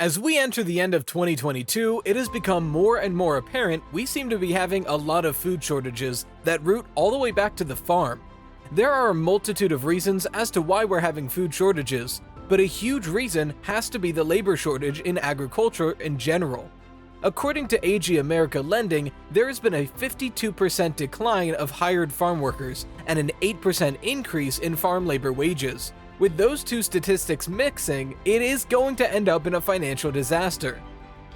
As we enter the end of 2022, it has become more and more apparent we seem to be having a lot of food shortages that root all the way back to the farm. There are a multitude of reasons as to why we're having food shortages, but a huge reason has to be the labor shortage in agriculture in general. According to AG America Lending, there has been a 52% decline of hired farm workers and an 8% increase in farm labor wages. With those two statistics mixing, it is going to end up in a financial disaster.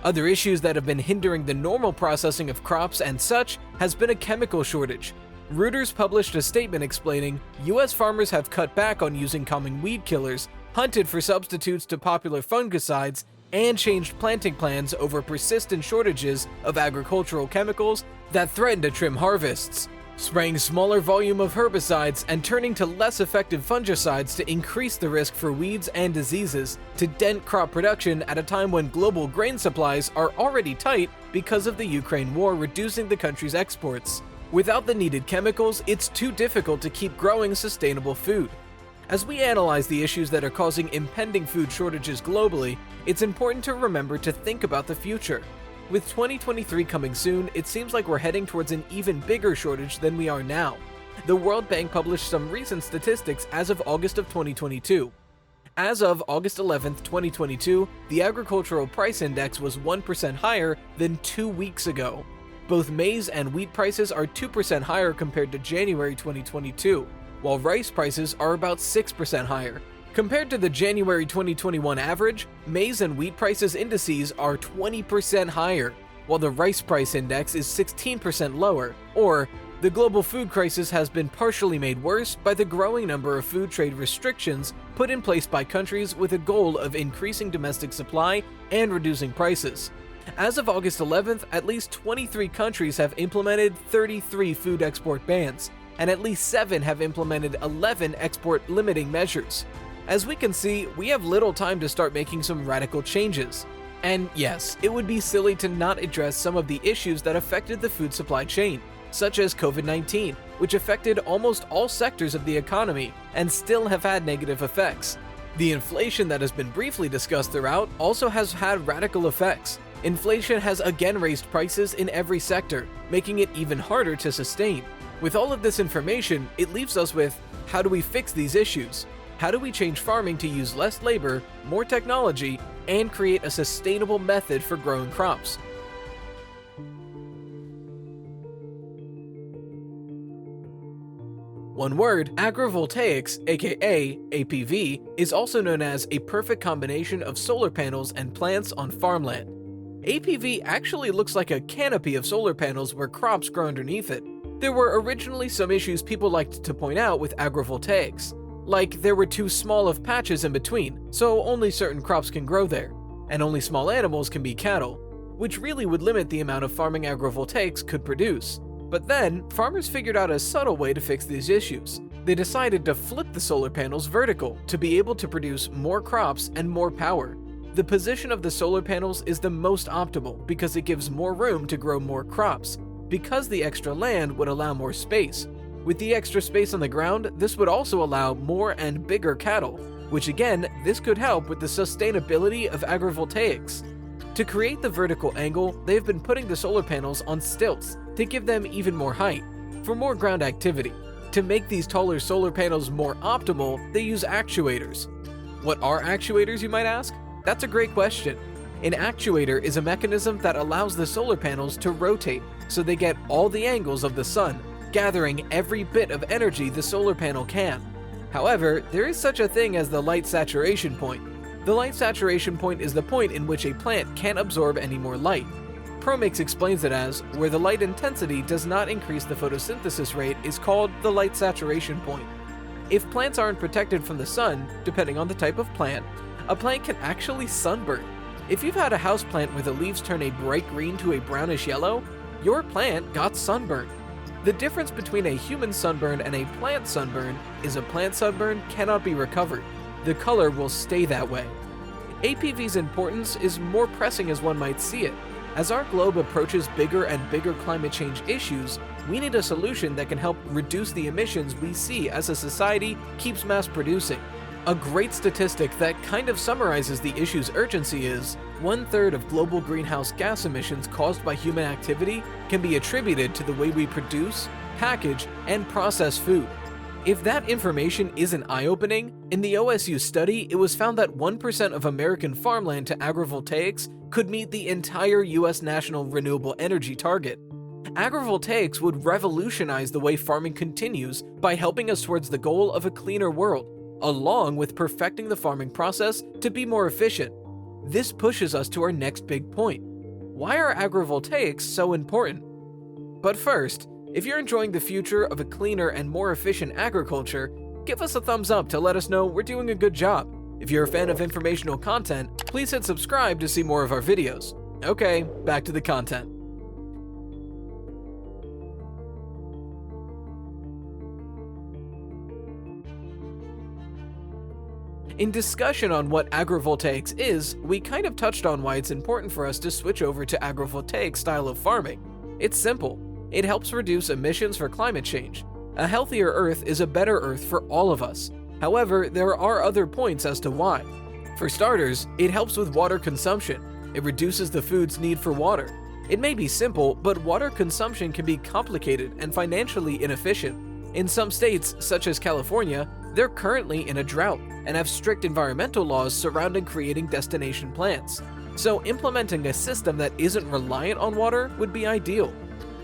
Other issues that have been hindering the normal processing of crops and such has been a chemical shortage. Reuters published a statement explaining US farmers have cut back on using common weed killers, hunted for substitutes to popular fungicides, and changed planting plans over persistent shortages of agricultural chemicals that threaten to trim harvests, spraying smaller volume of herbicides and turning to less effective fungicides to increase the risk for weeds and diseases, to dent crop production at a time when global grain supplies are already tight because of the Ukraine war reducing the country's exports. Without the needed chemicals, it's too difficult to keep growing sustainable food. As we analyze the issues that are causing impending food shortages globally, it's important to remember to think about the future. With 2023 coming soon, it seems like we're heading towards an even bigger shortage than we are now. The World Bank published some recent statistics as of August of 2022. As of August 11th, 2022, the agricultural price index was 1% higher than 2 weeks ago. Both maize and wheat prices are 2% higher compared to January 2022, while rice prices are about 6% higher. Compared to the January 2021 average, maize and wheat prices indices are 20% higher, while the rice price index is 16% lower, or the global food crisis has been partially made worse by the growing number of food trade restrictions put in place by countries with a goal of increasing domestic supply and reducing prices. As of August 11th, at least 23 countries have implemented 33 food export bans, and at least 7 have implemented 11 export limiting measures. As we can see, we have little time to start making some radical changes. And yes, it would be silly to not address some of the issues that affected the food supply chain, such as COVID-19, which affected almost all sectors of the economy and still have had negative effects. The inflation that has been briefly discussed throughout also has had radical effects. Inflation has again raised prices in every sector, making it even harder to sustain. With all of this information, it leaves us with, how do we fix these issues? How do we change farming to use less labor, more technology, and create a sustainable method for growing crops? One word, agrivoltaics, aka APV, is also known as a perfect combination of solar panels and plants on farmland. APV actually looks like a canopy of solar panels where crops grow underneath it. There were originally some issues people liked to point out with agrivoltaics, like there were too small of patches in between, so only certain crops can grow there, and only small animals can be cattle, which really would limit the amount of farming agrivoltaics could produce. But then, farmers figured out a subtle way to fix these issues. They decided to flip the solar panels vertical to be able to produce more crops and more power. The position of the solar panels is the most optimal because it gives more room to grow more crops, because the extra land would allow more space. With the extra space on the ground, this would also allow more and bigger cattle, which again, this could help with the sustainability of agrivoltaics. To create the vertical angle, they've been putting the solar panels on stilts to give them even more height, for more ground activity. To make these taller solar panels more optimal, they use actuators. What are actuators, you might ask? That's a great question. An actuator is a mechanism that allows the solar panels to rotate so they get all the angles of the sun, gathering every bit of energy the solar panel can. However, there is such a thing as the light saturation point. The light saturation point is the point in which a plant can't absorb any more light. Promix explains it as, where the light intensity does not increase the photosynthesis rate is called the light saturation point. If plants aren't protected from the sun, depending on the type of plant, a plant can actually sunburn. If you've had a houseplant where the leaves turn a bright green to a brownish yellow, your plant got sunburned. The difference between a human sunburn and a plant sunburn is a plant sunburn cannot be recovered. The color will stay that way. APV's importance is more pressing as one might see it. As our globe approaches bigger and bigger climate change issues, we need a solution that can help reduce the emissions we see as a society keeps mass producing. A great statistic that kind of summarizes the issue's urgency is 1/3 of global greenhouse gas emissions caused by human activity can be attributed to the way we produce, package, and process food. If that information isn't eye-opening, in the OSU study, it was found that 1% of American farmland to agrivoltaics could meet the entire US national renewable energy target. Agrivoltaics would revolutionize the way farming continues by helping us towards the goal of a cleaner world, along with perfecting the farming process to be more efficient. This pushes us to our next big point. Why are agrivoltaics so important? But first, if you're enjoying the future of a cleaner and more efficient agriculture, give us a thumbs up to let us know we're doing a good job. If you're a fan of informational content, please hit subscribe to see more of our videos. Okay, back to the content. In discussion on what agrivoltaics is, we kind of touched on why it's important for us to switch over to agrivoltaic style of farming. It's simple. It helps reduce emissions for climate change. A healthier Earth is a better Earth for all of us. However, there are other points as to why. For starters, it helps with water consumption. It reduces the food's need for water. It may be simple, but water consumption can be complicated and financially inefficient. In some states, such as California, they're currently in a drought and have strict environmental laws surrounding creating destination plants. So implementing a system that isn't reliant on water would be ideal.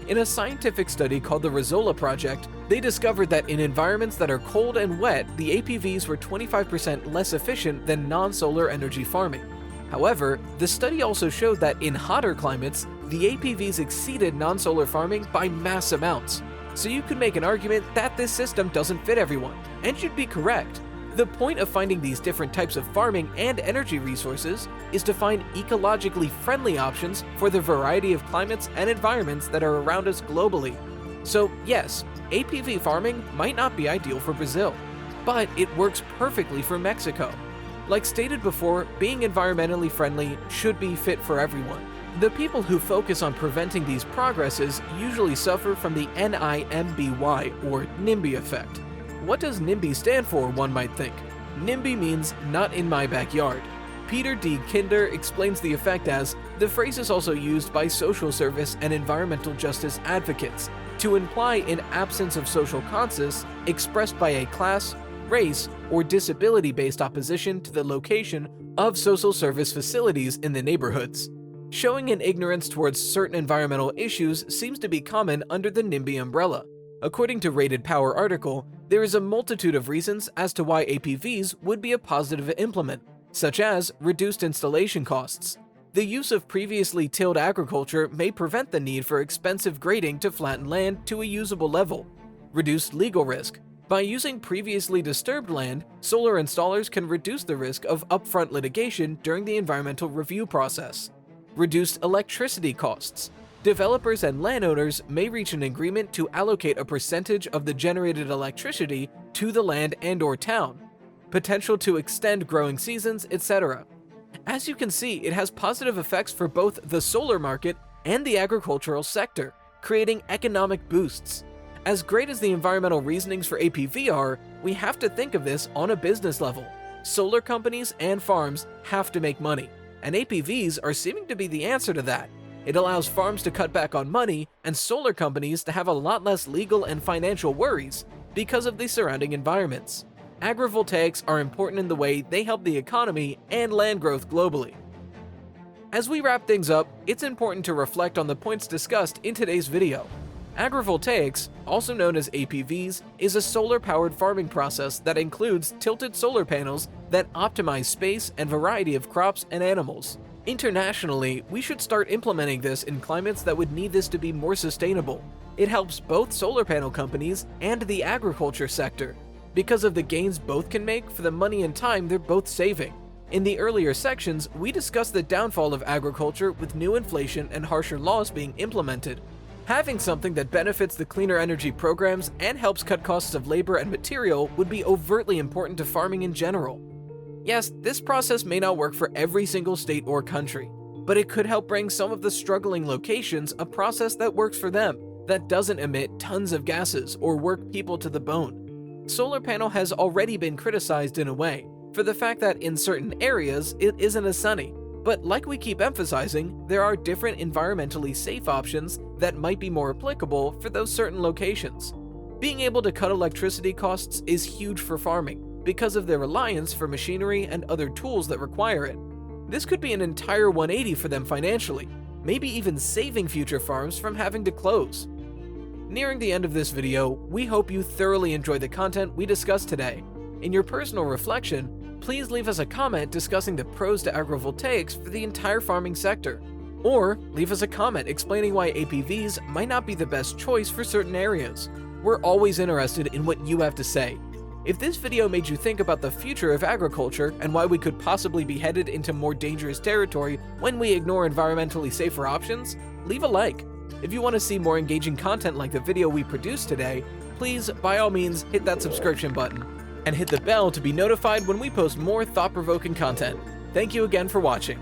In a scientific study called the Rizola Project, they discovered that in environments that are cold and wet, the APVs were 25% less efficient than non-solar energy farming. However, the study also showed that in hotter climates, the APVs exceeded non-solar farming by mass amounts. So you could make an argument that this system doesn't fit everyone, and you'd be correct. The point of finding these different types of farming and energy resources is to find ecologically friendly options for the variety of climates and environments that are around us globally. So yes, APV farming might not be ideal for Brazil, but it works perfectly for Mexico. Like stated before, being environmentally friendly should be fit for everyone. The people who focus on preventing these progresses usually suffer from the NIMBY or NIMBY effect. What does NIMBY stand for, one might think? NIMBY means not in my backyard. Peter D. Kinder explains the effect as, the phrase is also used by social service and environmental justice advocates to imply an absence of social conscience expressed by a class, race, or disability-based opposition to the location of social service facilities in the neighborhoods. Showing an ignorance towards certain environmental issues seems to be common under the NIMBY umbrella. According to Rated Power article, there is a multitude of reasons as to why APVs would be a positive implement, such as reduced installation costs. The use of previously tilled agriculture may prevent the need for expensive grading to flatten land to a usable level. Reduced legal risk. By using previously disturbed land, solar installers can reduce the risk of upfront litigation during the environmental review process. Reduced electricity costs. Developers and landowners may reach an agreement to allocate a percentage of the generated electricity to the land and/or town. Potential to extend growing seasons, etc. As you can see, it has positive effects for both the solar market and the agricultural sector, creating economic boosts. As great as the environmental reasonings for APV are, we have to think of this on a business level. Solar companies and farms have to make money, and APVs are seeming to be the answer to that. It allows farms to cut back on money and solar companies to have a lot less legal and financial worries because of the surrounding environments. Agrivoltaics are important in the way they help the economy and land growth globally. As we wrap things up, it's important to reflect on the points discussed in today's video. Agrivoltaics, also known as APVs, is a solar-powered farming process that includes tilted solar panels that optimize space and variety of crops and animals. Internationally, we should start implementing this in climates that would need this to be more sustainable. It helps both solar panel companies and the agriculture sector, because of the gains both can make for the money and time they're both saving. In the earlier sections, we discussed the downfall of agriculture with new inflation and harsher laws being implemented. Having something that benefits the cleaner energy programs and helps cut costs of labor and material would be overtly important to farming in general. Yes, this process may not work for every single state or country, but it could help bring some of the struggling locations a process that works for them, that doesn't emit tons of gases or work people to the bone. Solar panel has already been criticized in a way, for the fact that in certain areas it isn't as sunny. But like we keep emphasizing, there are different environmentally safe options that might be more applicable for those certain locations. Being able to cut electricity costs is huge for farming because of their reliance for machinery and other tools that require it. This could be an entire 180 for them financially, maybe even saving future farms from having to close. Nearing the end of this video, we hope you thoroughly enjoyed the content we discussed today. In your personal reflection, please leave us a comment discussing the pros to agrivoltaics for the entire farming sector. Or leave us a comment explaining why APVs might not be the best choice for certain areas. We're always interested in what you have to say. If this video made you think about the future of agriculture and why we could possibly be headed into more dangerous territory when we ignore environmentally safer options, leave a like. If you want to see more engaging content like the video we produced today, please, by all means, hit that subscription button and hit the bell to be notified when we post more thought-provoking content. Thank you again for watching.